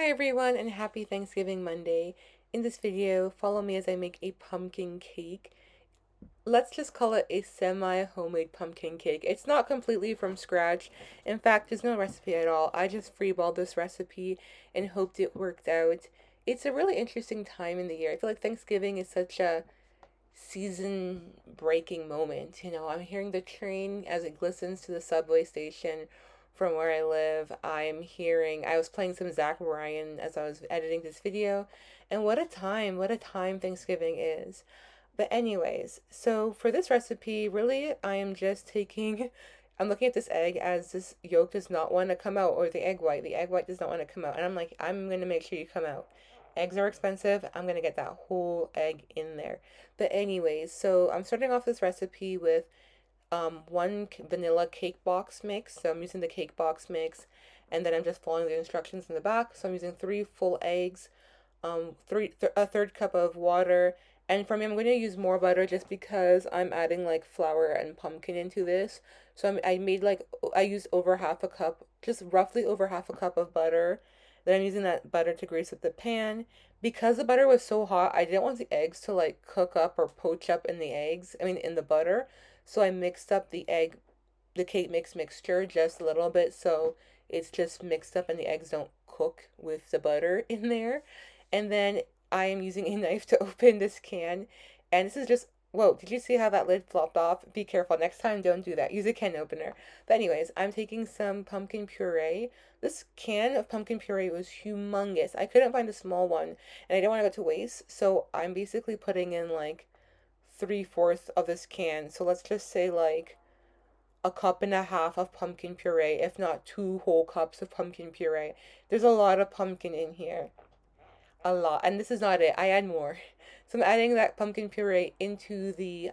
Hi everyone and happy Thanksgiving Monday. In this video, follow me as I make a pumpkin cake. Let's just call it a semi-homemade pumpkin cake. It's not completely from scratch. In fact, there's no recipe at all. I just freeballed this recipe and hoped it worked out. It's a really interesting time in the year. I feel like Thanksgiving is such a season breaking moment. I'm hearing the train as it glistens to the subway station from where I live. I was playing some Zach Ryan as I was editing this video, and what a time Thanksgiving is. But, anyways, so for this recipe, really, I'm looking at this egg as this yolk does not want to come out, or the egg white. The egg white does not want to come out. And I'm like, I'm going to make sure you come out. Eggs are expensive. I'm going to get that whole egg in there. But anyways, so I'm starting off this recipe with one vanilla cake box mix. So I'm using the cake box mix, and then I'm just following the instructions in the back. So I'm using three full eggs, a third cup of water, and for me, I'm going to use more butter just because I'm adding like flour and pumpkin into this. So I used over half a cup, just roughly over half a cup of butter. Then I'm using that butter to grease up the pan. Because the butter was so hot, I didn't want the eggs to like cook up or poach up in the eggs, I mean in the butter. So I mixed up the cake mix mixture just a little bit so it's just mixed up and the eggs don't cook with the butter in there. And then I am using a knife to open this can. And this is just, whoa, did you see how that lid flopped off? Be careful. Next time, don't do that. Use a can opener. But, anyways, I'm taking some pumpkin puree. This can of pumpkin puree was humongous. I couldn't find a small one, and I didn't want to go to waste. So, I'm basically putting in like 3/4 of this can. So, let's just say like a cup and a half of pumpkin puree, if not two whole cups of pumpkin puree. There's a lot of pumpkin in here, a lot. And this is not it. I add more. So I'm adding that pumpkin puree into the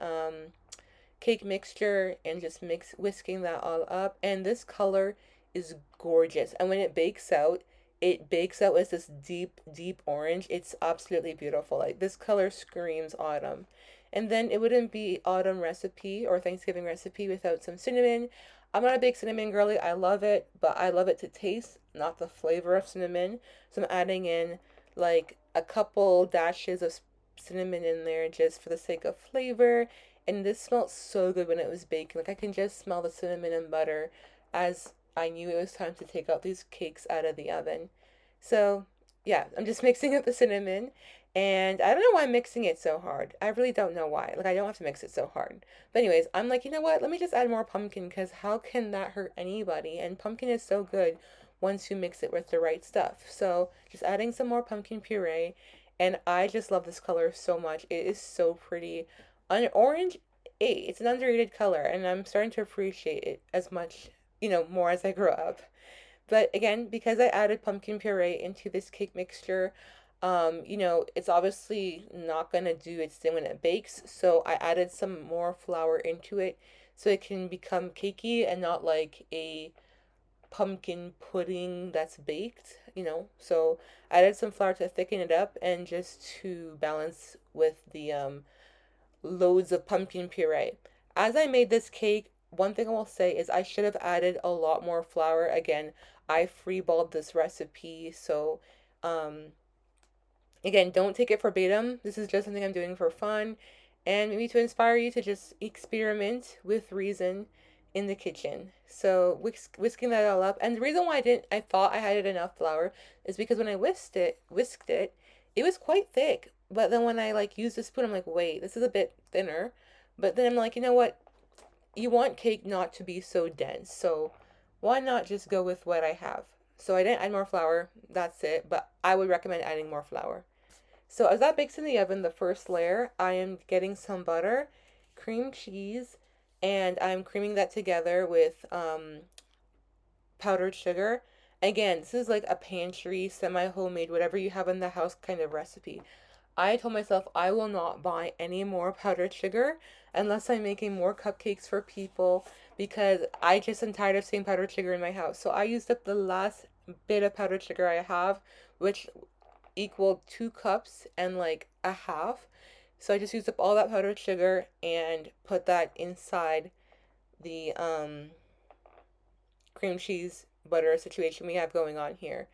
cake mixture and just whisking that all up. And this color is gorgeous. And when it bakes out as this deep, deep orange. It's absolutely beautiful. Like this color screams autumn. And then it wouldn't be autumn recipe or Thanksgiving recipe without some cinnamon. I'm not a big cinnamon girly. I love it, but I love it to taste, not the flavor of cinnamon. So I'm adding in like a couple dashes of cinnamon in there just for the sake of flavor. And this smelled so good when it was baking. Like I can just smell the cinnamon and butter as I knew it was time to take out these cakes out of the oven. So yeah, I'm just mixing up the cinnamon. And I don't know why I'm mixing it so hard. I really don't know why. Like, I don't have to mix it so hard. But, anyways, I'm like, you know what? Let me just add more pumpkin because how can that hurt anybody? And pumpkin is so good once you mix it with the right stuff. So, just adding some more pumpkin puree. And I just love this color so much. It is so pretty. An orange, it's an underrated color. And I'm starting to appreciate it as much, more as I grow up. But again, because I added pumpkin puree into this cake mixture, it's obviously not gonna do its thing when it bakes. So I added some more flour into it so it can become cakey and not like a pumpkin pudding that's baked. So I added some flour to thicken it up and just to balance with the loads of pumpkin puree. As I made this cake, one thing I will say is I should have added a lot more flour. Again, I freeballed this recipe, so um, again, don't take it verbatim. This is just something I'm doing for fun and maybe to inspire you to just experiment with reason in the kitchen. So whisking that all up, and the reason why I thought I had enough flour is because when I whisked it, it was quite thick. But then when I like used a spoon, I'm like, wait, this is a bit thinner. But then I'm like, you know what? You want cake not to be so dense, so why not just go with what I have? So I didn't add more flour. That's it. But I would recommend adding more flour. So as that bakes in the oven, the first layer, I am getting some butter, cream cheese, and I'm creaming that together with powdered sugar. Again, this is like a pantry, semi-homemade, whatever you have in the house kind of recipe. I told myself I will not buy any more powdered sugar unless I'm making more cupcakes for people because I just am tired of seeing powdered sugar in my house. So I used up the last bit of powdered sugar I have, which equaled 2 cups and like a half. So I just used up all that powdered sugar and put that inside the cream cheese butter situation we have going on here.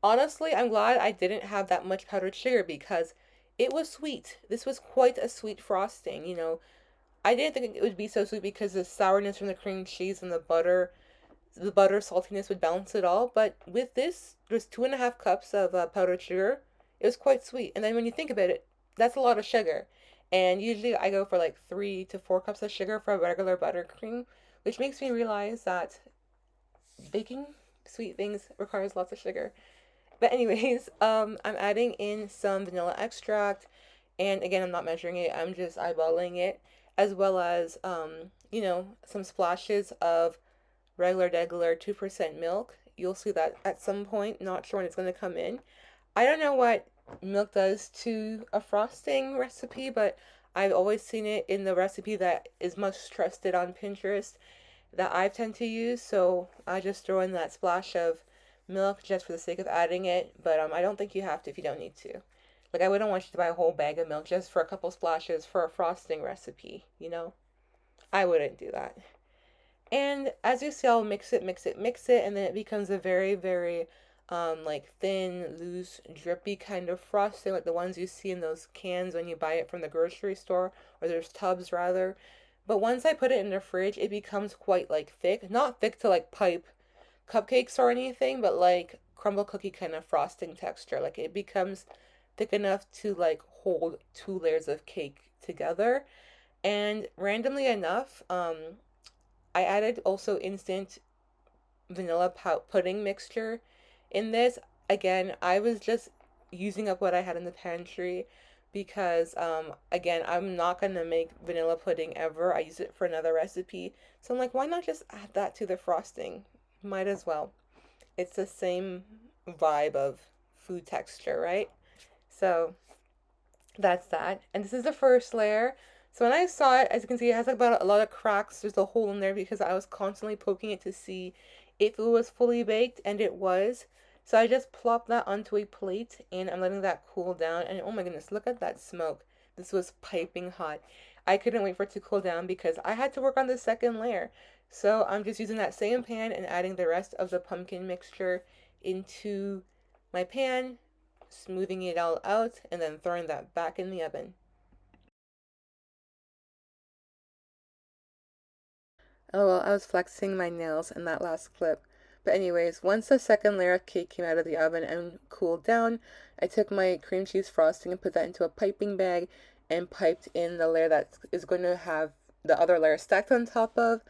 honestly, I'm glad I didn't have that much powdered sugar because it was sweet. This was quite a sweet frosting, you know. I didn't think it would be so sweet because the sourness from the cream cheese and the butter saltiness would balance it all. But with this, there's 2.5 cups of powdered sugar. It was quite sweet. And then when you think about it, that's a lot of sugar. And usually I go for like 3 to 4 cups of sugar for a regular buttercream, which makes me realize that baking sweet things requires lots of sugar. But anyways, I'm adding in some vanilla extract, and again, I'm not measuring it. I'm just eyeballing it, as well as some splashes of regular 2% milk. You'll see that at some point. Not sure when it's going to come in. I don't know what milk does to a frosting recipe, but I've always seen it in the recipe that is most trusted on Pinterest that I tend to use. So I just throw in that splash of milk just for the sake of adding it. But I don't think you have to if you don't need to. Like, I wouldn't want you to buy a whole bag of milk just for a couple splashes for a frosting recipe, you know? I wouldn't do that. And as you see, I'll mix it, mix it, mix it, and then it becomes a very, very like thin, loose, drippy kind of frosting, like the ones you see in those cans when you buy it from the grocery store, or there's tubs rather. But once I put it in the fridge, it becomes quite like thick. Not thick to like pipe cupcakes or anything, but like crumble cookie kind of frosting texture. Like it becomes thick enough to like hold 2 layers of cake together. And randomly enough, I added also instant vanilla pudding mixture in this. Again, I was just using up what I had in the pantry because again, I'm not gonna make vanilla pudding ever. I use it for another recipe. So I'm like, why not just add that to the frosting? Might as well. It's the same vibe of food texture, right? So that's that. And this is the first layer. So when I saw it, as you can see, it has like about a lot of cracks. There's a hole in there because I was constantly poking it to see if it was fully baked, and it was. So I just plopped that onto a plate, and I'm letting that cool down. And oh my goodness, look at that smoke. This was piping hot. I couldn't wait for it to cool down because I had to work on the second layer. So I'm just using that same pan and adding the rest of the pumpkin mixture into my pan, smoothing it all out, and then throwing that back in the oven. Oh well, I was flexing my nails in that last clip. But anyways, once the second layer of cake came out of the oven and cooled down, I took my cream cheese frosting and put that into a piping bag and piped in the layer that is going to have the other layer stacked on top of.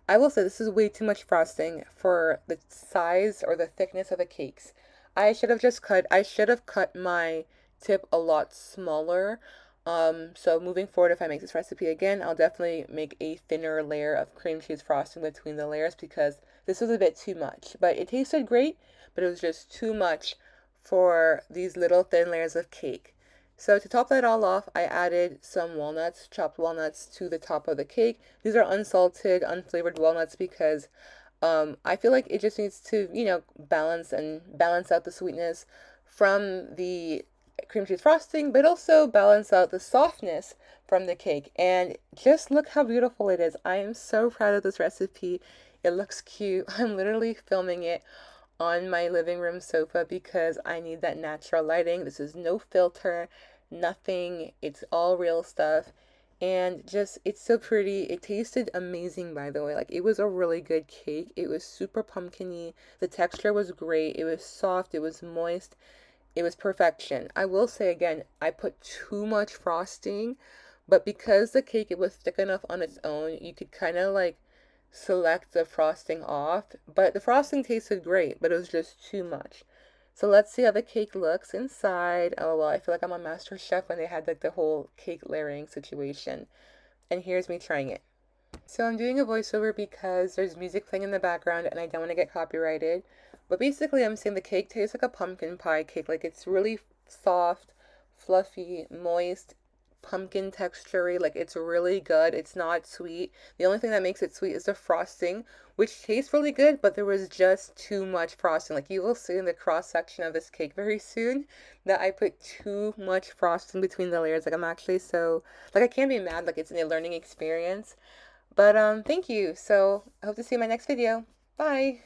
I will say this is way too much frosting for the size or the thickness of the cakes. I should have cut my tip a lot smaller. So moving forward, if I make this recipe again, I'll definitely make a thinner layer of cream cheese frosting between the layers because this was a bit too much. But it tasted great, but it was just too much for these little thin layers of cake. So to top that all off, I added some walnuts, chopped walnuts to the top of the cake. These are unsalted, unflavored walnuts because I feel like it just needs to, balance out the sweetness from the cream cheese frosting, but also balance out the softness from the cake. And just look how beautiful it is. I am so proud of this recipe. It looks cute. I'm literally filming it on my living room sofa because I need that natural lighting. This is no filter, nothing. It's all real stuff. And just, it's so pretty. It tasted amazing, by the way. Like, it was a really good cake. It was super pumpkin-y. The texture was great. It was soft. It was moist. It was perfection. I will say again, I put too much frosting, but because the cake it was thick enough on its own, you could kind of like select the frosting off. But the frosting tasted great, but it was just too much. So let's see how the cake looks inside. Oh well, I feel like I'm on MasterChef when they had like the whole cake layering situation. And here's me trying it. So I'm doing a voiceover because there's music playing in the background and I don't want to get copyrighted. But basically I'm saying the cake tastes like a pumpkin pie cake. Like it's really soft, fluffy, moist, pumpkin texture-y. Like it's really good. It's not sweet. The only thing that makes it sweet is the frosting, which tastes really good, but there was just too much frosting. Like you will see in the cross section of this cake very soon that I put too much frosting between the layers. Like I'm actually so, like I can't be mad. Like it's a learning experience. But thank you. So I hope to see you in my next video. Bye.